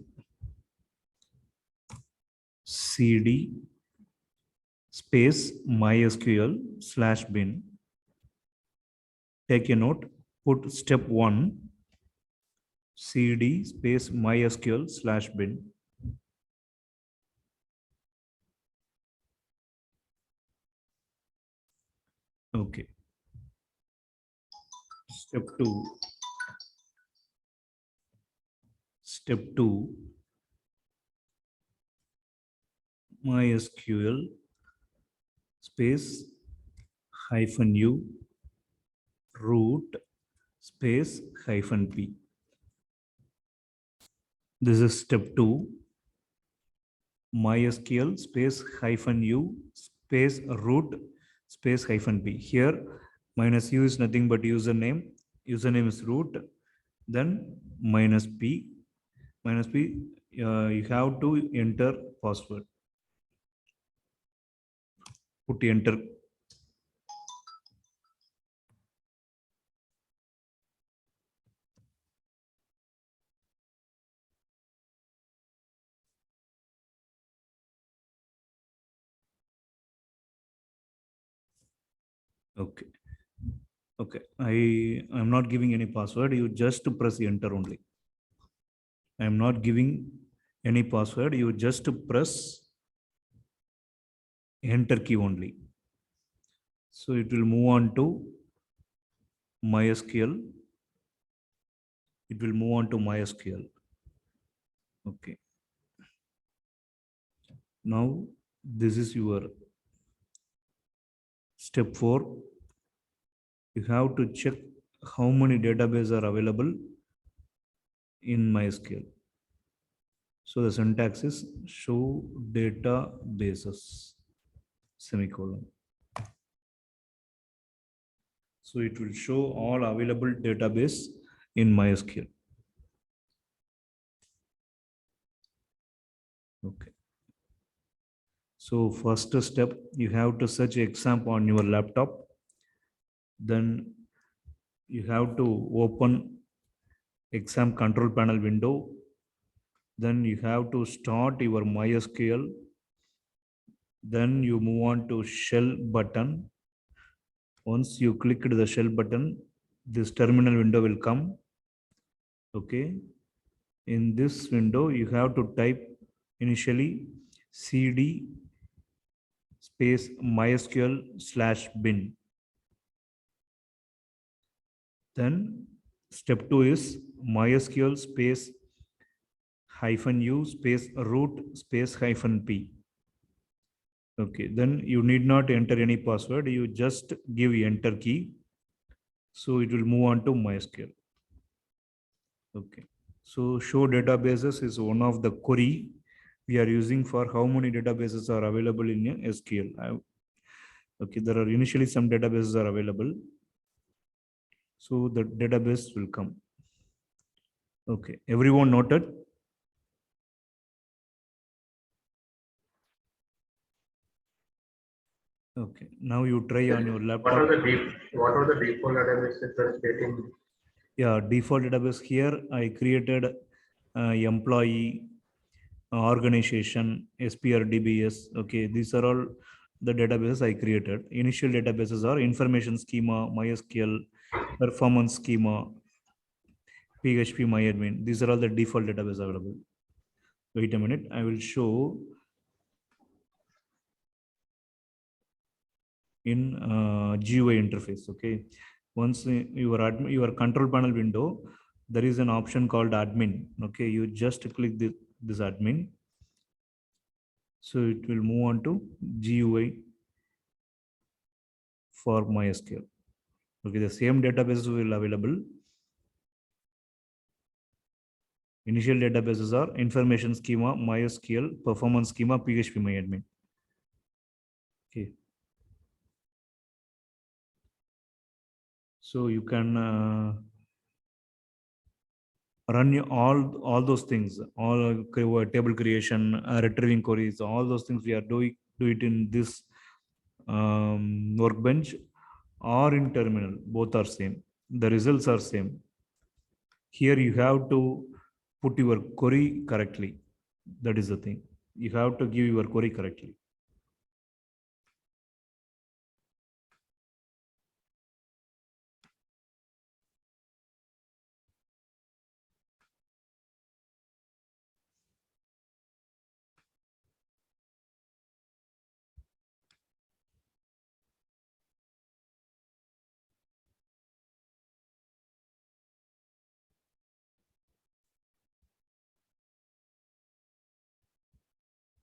cd space mysql /bin. Take a note, put step 1 cd space mysql /bin. Okay. Step 2. Step 2. MySQL space -u root space -p. This is step 2. MySQL space -u space root space -p. Here -u is nothing but username. Username is root. Then -p. -p. You have to enter password. Put enter. Okay. Okay. I am not giving any password. You just press enter only. I am not giving any password. You just press enter key only. So it will move on to MySQL. It will move on to MySQL. Okay. Now this is your step 4. You have to check how many databases are available in MySQL. So the syntax is show databases semicolon. So it will show all available database in MySQL. Okay. So first step, you have to search exam on your laptop. Then you have to open exam control panel window. Then you have to start your MySQL. Then you move on to shell button. Once you click the shell button, this terminal window will come. Okay. In this window, you have to type initially cd space mysql/bin. Then step 2 is MySQL space -u space root space -p. Okay, then you need not enter any password. You just give enter key. So it will move on to MySQL. Okay. So show databases is one of the query we are using for how many databases are available in SQL. Okay, there are initially some databases are available. So the database will come. Okay, everyone noted? Okay, now you try on your laptop. What are the default databases that's getting? Yeah, default database here, I created employee, organization, SPR, DBS. Okay, these are all the databases I created. Initial databases are information schema, MySQL, performance schema, PHP, MyAdmin. These are all the default database available. Wait a minute, I will show in GUI interface. Okay, once your control panel window, there is an option called admin. Okay, you just click this admin. So it will move on to GUI for MySQL. Okay, the same database will available. Initial databases are information schema, MySQL, performance schema, PHP, MyAdmin. Okay. So you can run all those things, all table creation, retrieving queries, all those things we are do it in this workbench or in terminal. Both are same. The results are same. Here you have to put your query correctly. That is the thing. You have to give your query correctly.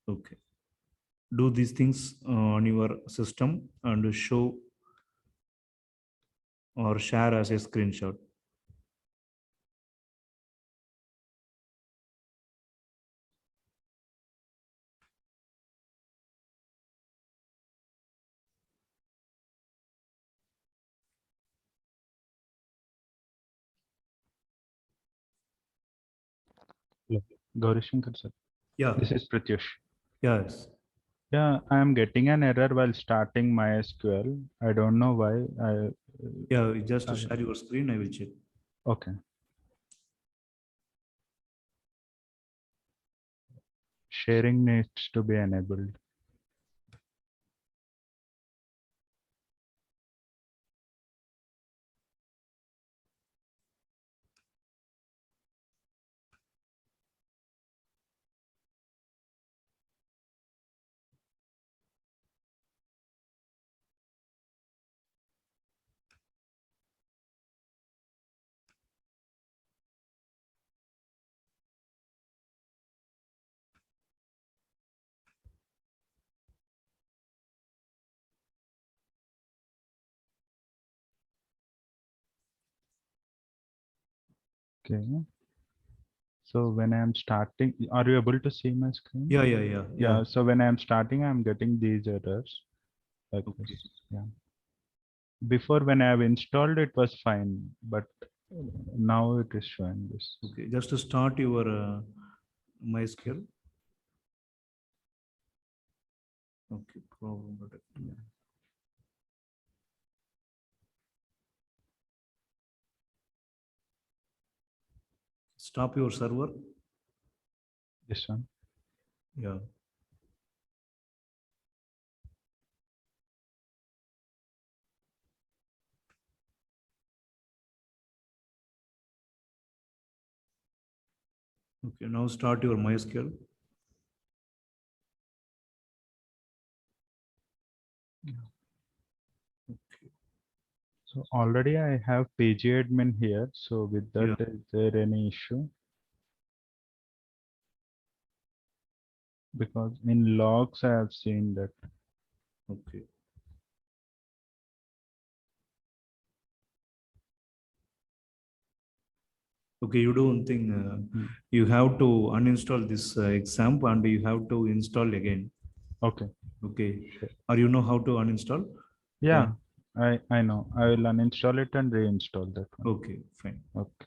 Okay. Do these things on your system and show or share as a screenshot. Gauri Shankar sir. Yeah. This is Pratyush. Yes. Yeah, I am getting an error while starting MySQL. I don't know why. Yeah, just to share your screen, I will check. Okay. Sharing needs to be enabled. Okay. So when I am starting, are you able to see my screen? Yeah. So when I am starting, I am getting these errors like Okay. this. Yeah. Before when I have installed, it was fine, but now it is showing this. Okay, just to start your MySQL. Okay, problem. Yeah. Stop your server. This one. Yeah. Okay, now start your MySQL. Okay. So already I have page admin here. So with that, Yeah. is there any issue? Because in logs, I have seen that. Okay. Okay, you do one thing. You have to uninstall this example and you have to install again. Okay. Okay. Sure. Or you know how to uninstall? Yeah, I know. I will uninstall it and reinstall that one. Okay, fine. Okay.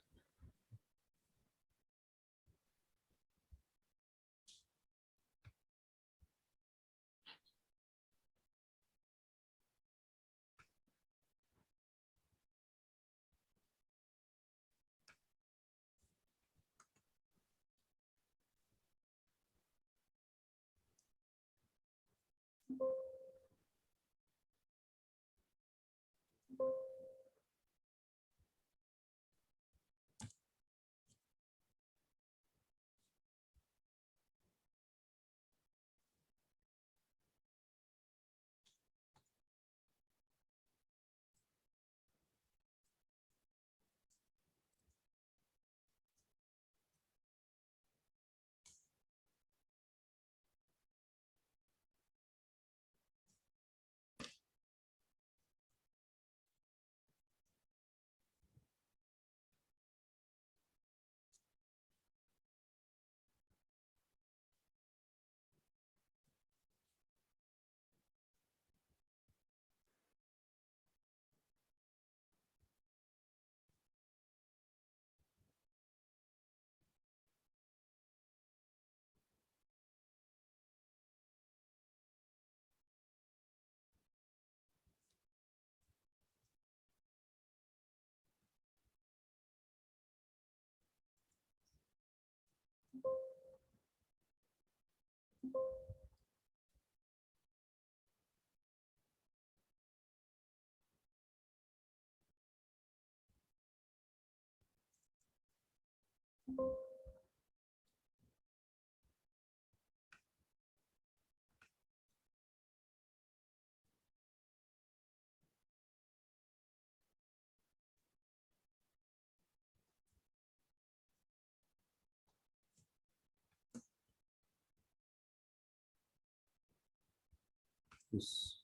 Yes.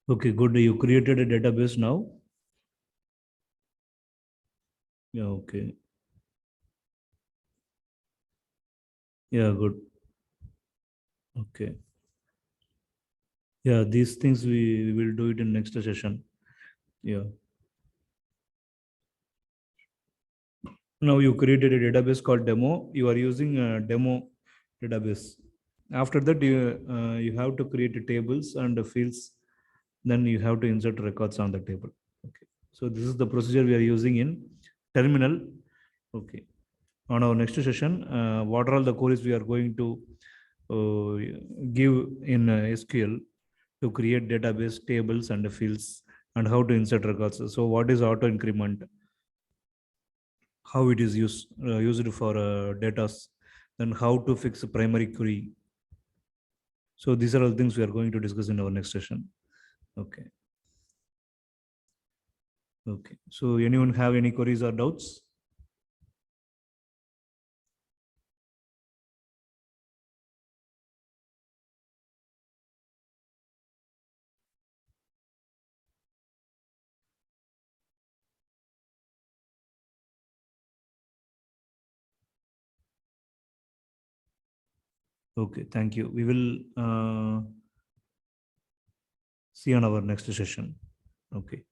Okay, good. You created a database now. Yeah, okay. Yeah, good. Okay. Yeah, these things we will do it in next session. Yeah. Now you created a database called demo. You are using a demo database. After that, you have to create tables and fields. Then you have to insert records on the table. Okay. So this is the procedure we are using in terminal. Okay. On our next session, what are all the queries we are going to give in SQL to create database tables and fields and how to insert records. So what is auto increment? How it is used for data, then how to fix a primary query. So these are all things we are going to discuss in our next session. Okay. Okay. So anyone have any queries or doubts? Okay, thank you. We will see on our next session. Okay.